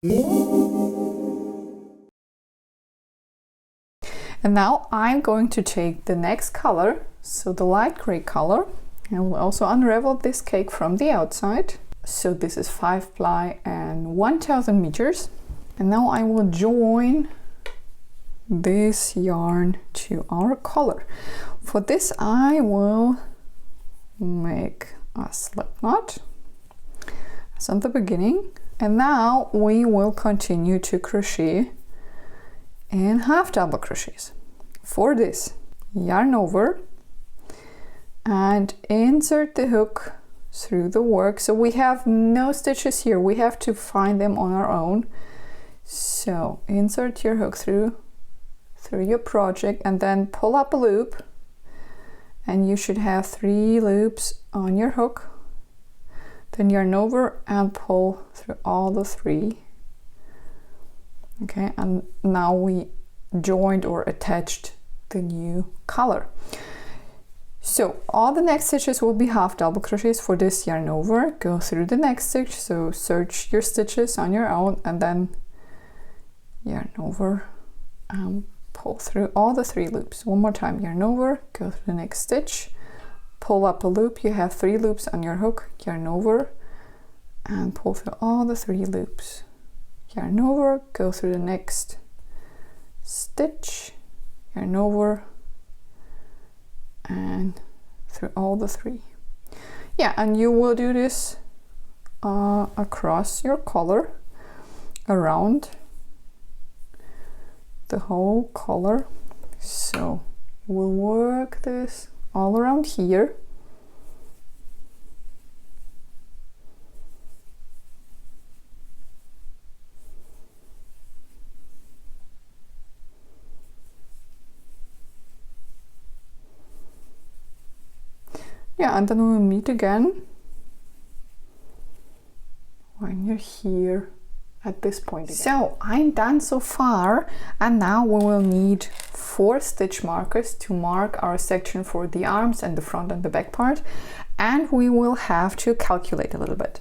And now I'm going to take the next color, so the light gray color, and we'll also unravel this cake from the outside. So this is 5 ply and 1000 meters. And now I will join this yarn to our collar. For this I will make a slip knot as on the beginning, and now we will continue to crochet in half double crochets. For this, yarn over and insert the hook through the work. So we have no stitches here, we have to find them on our own. So insert your hook through your project and then pull up a loop, and you should have 3 loops on your hook. Then yarn over and pull through all the 3. Okay, and now we joined or attached the new color. So all the next stitches will be half double crochets. For this, yarn over, go through the next stitch, so search your stitches on your own, and then yarn over and pull through all the 3 loops. One more time, yarn over, go through the next stitch, pull up a loop. You have 3 loops on your hook, yarn over and pull through all the 3 loops. Yarn over, go through the next stitch, yarn over and through all the 3. Yeah, and you will do this across your collar, around the whole collar. So we'll work this all around here. Yeah, and then we'll meet again when you're here at this point again. So I'm done so far, and now we will need 4 stitch markers to mark our section for the arms and the front and the back part, and we will have to calculate a little bit.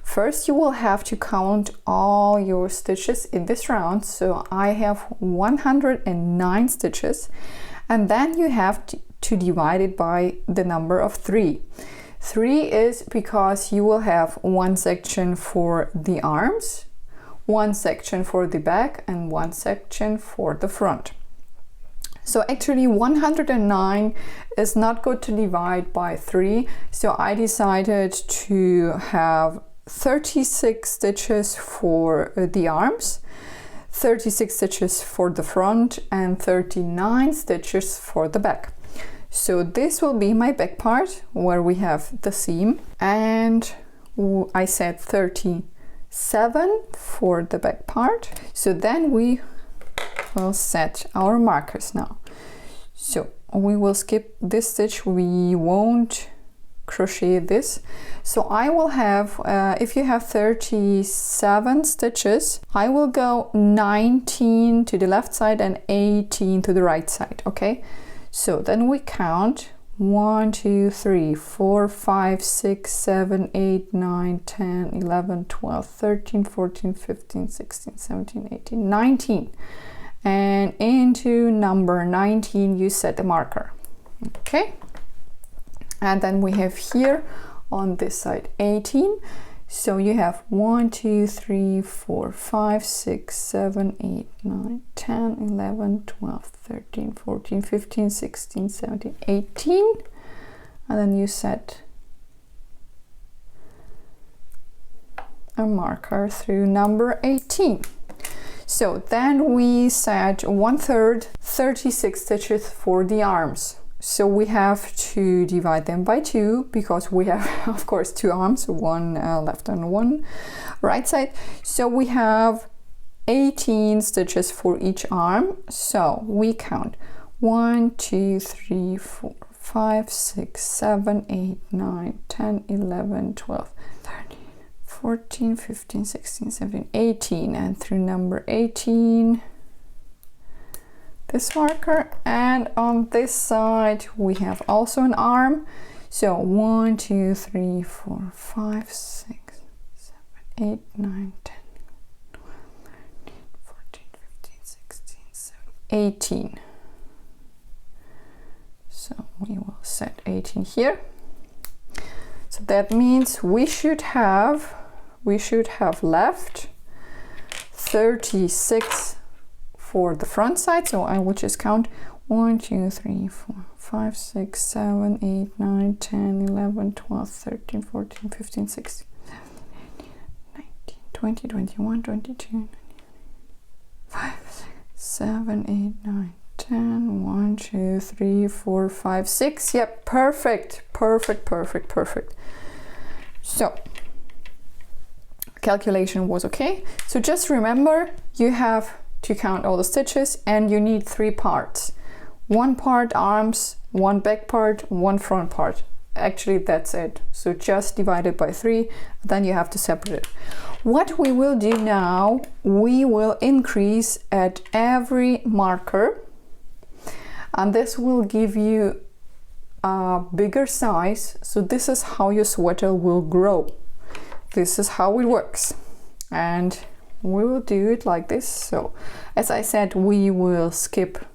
First, you will have to count all your stitches in this round. So I have 109 stitches, and then you have to divide it by the number of 3. 3 is because you will have 1 section for the arms, 1 section for the back, and 1 section for the front. So actually 109 is not good to divide by 3, so I decided to have 36 stitches for the arms, 36 stitches for the front, and 39 stitches for the back. So this will be my back part where we have the seam, and I said 37 for the back part. So then we will set our markers now. So we will skip this stitch, we won't crochet this. So I will have, if you have 37 stitches, I will go 19 to the left side and 18 to the right side, okay? So then we count 1, 2, 3, 4, 5, 6, 7, 8, 9, 10, 11, 12, 13, 14, 15, 16, 17, 18, 19. And into number 19 you set the marker, okay? And then we have here on this side 18. So you have 1, 2, 3, 4, 5, 6, 7, 8, 9, 10, 11, 12, 13, 14, 15, 16, 17, 18. And then you set a marker through number 18. So then we set 1/3, 36 stitches for the arms. So we have to divide them by 2 because we have, of course, 2 arms, 1 left and 1 right side. So we have 18 stitches for each arm. So we count 1, 2, 3, 4, 5, 6, 7, 8, 9, 10, 11, 12, 13, 14, 15, 16, 17, 18, and through number 18 this marker. And on this side we have also an arm. So 1, 2, 3, 4, 5, 6, 7, 8, 9, 10, 12, 18. So we will set 18 here. So that means we should have left 36 for the front side. So I will just count 1, 2, 3, 4, 5, 6, 7, 8, 9, 10, 11, 12, 13, 14, 15, 16, 19, 20, 21, 22, 5, 6, 7, 8, 9, 10, 1, 2, 3, 4, 5, 6. Yep, perfect, perfect, perfect, perfect. So calculation was okay. So just remember, you have to count all the stitches and you need 3 parts. 1 part arms, 1 back part, 1 front part. Actually, that's it. So just divide it by 3, then you have to separate it. What we will do now, we will increase at every marker, and this will give you a bigger size. So this is how your sweater will grow. This is how it works. And we will do it like this. So as I said, we will skip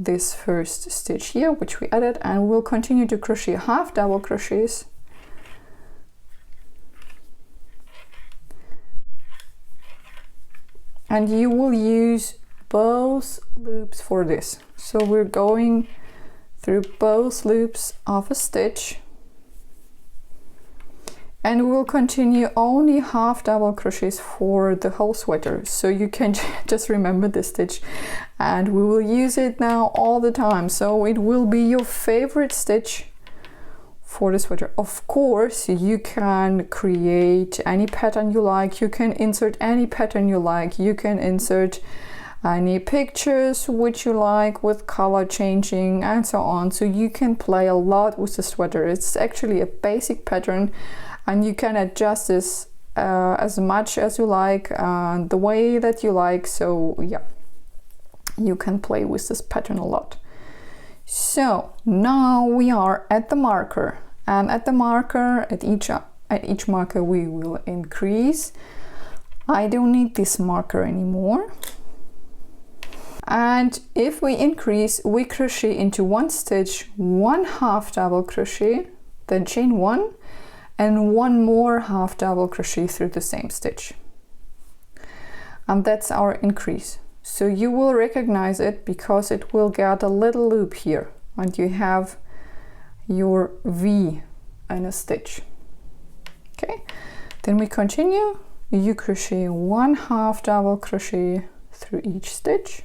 this first stitch here, which we added, and we'll continue to crochet half double crochets. And you will use both loops for this. So we're going through both loops of a stitch, and we'll continue only half double crochets for the whole sweater. So you can just remember this stitch, and we will use it now all the time. So it will be your favorite stitch for the sweater. Of course, you can create any pattern you like, you can insert any pattern you like, you can insert any pictures which you like with color changing and so on. So you can play a lot with the sweater. It's actually a basic pattern, and you can adjust this as much as you like, the way that you like. So yeah, you can play with this pattern a lot. So now we are at the marker, and at the marker, at each marker we will increase. I don't need this marker anymore. And if we increase, we crochet into 1 stitch, 1 half double crochet, then chain 1, and 1 more half double crochet through the same stitch. And that's our increase. So you will recognize it because it will get a little loop here, and you have your V and a stitch. Okay, then we continue. You crochet 1 half double crochet through each stitch.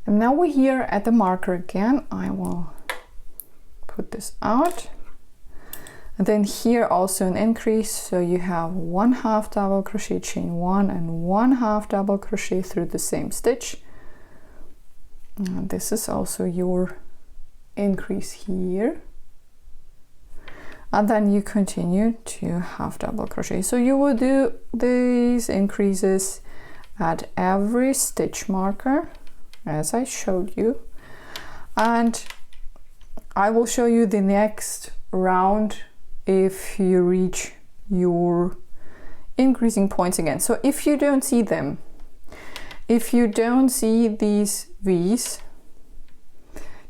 And now we're here at the marker again. I will put this out. And then here also an increase. So you have 1 half double crochet, chain 1, and 1 half double crochet through the same stitch. And this is also your increase here. And then you continue to half double crochet. So you will do these increases at every stitch marker, as I showed you, and I will show you the next round if you reach your increasing points again. So if you don't see them, if you don't see these V's,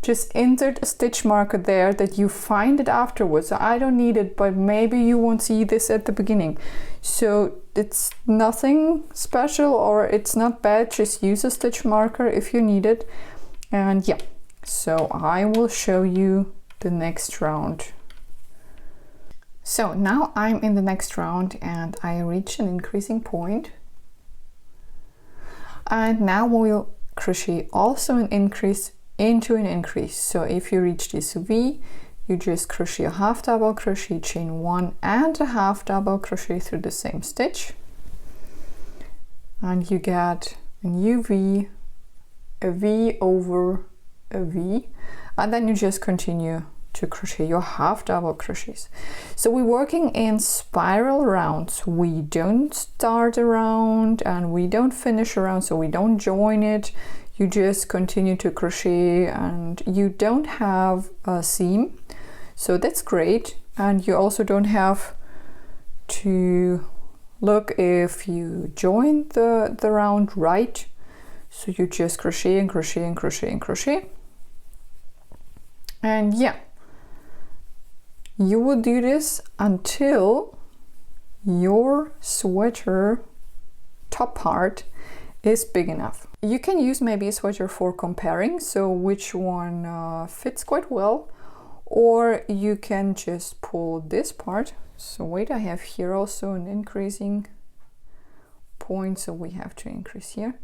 just insert a stitch marker there that you find it afterwards. So I don't need it, but maybe you won't see this at the beginning. So it's nothing special, or it's not bad. Just use a stitch marker if you need it. And yeah, so I will show you the next round. So now I'm in the next round and I reached an increasing point. And now we'll crochet also an increase into an increase. So if you reach this V, you just crochet a half double crochet, chain 1 and a half double crochet through the same stitch, and you get a new V, a V over a V, and then you just continue to crochet your half double crochets. So we're working in spiral rounds. We don't start a round and we don't finish a round, so we don't join it. You just continue to crochet and you don't have a seam, so that's great. And you also don't have to look if you join the round right, so you just crochet and crochet and crochet and crochet. And yeah, you will do this until your sweater top part is big enough. You can use maybe a sweater for comparing, so which one fits quite well, or you can just pull this part. So wait, I have here also an increasing point, so we have to increase here.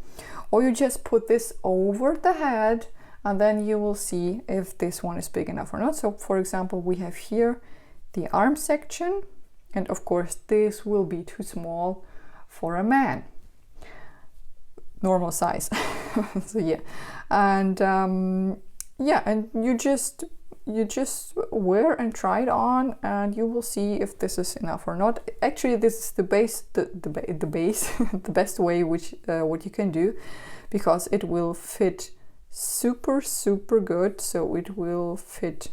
Or you just put this over the head and then you will see if this one is big enough or not. So for example, we have here the arm section, and of course this will be too small for a man, normal size. So yeah, and yeah, and you just wear and try it on and you will see if this is enough or not. Actually, this is the base, the base the best way which what you can do, because it will fit super good. So it will fit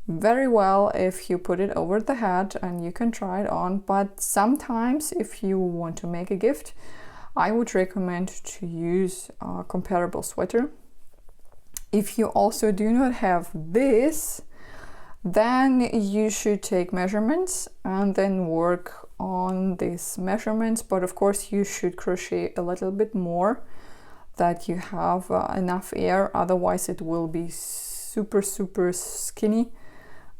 very well if you put it over the head and you can try it on. But sometimes if you want to make a gift, I would recommend to use a comparable sweater. If you also do not have this, then you should take measurements and then work on these measurements. But of course you should crochet a little bit more, that you have enough air, otherwise it will be super skinny,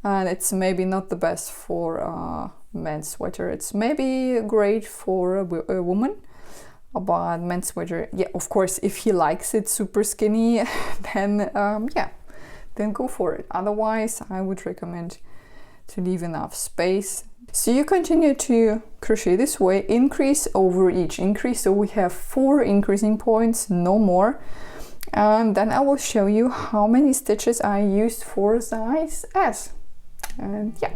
and it's maybe not the best for a men's sweater. It's maybe great for a woman, but men's sweater, yeah, of course, if he likes it super skinny, then yeah, then go for it. Otherwise, I would recommend to leave enough space. So you continue to crochet this way, increase over each increase. So we have 4 increasing points, no more. And then I will show you how many stitches I used for size S. And yeah.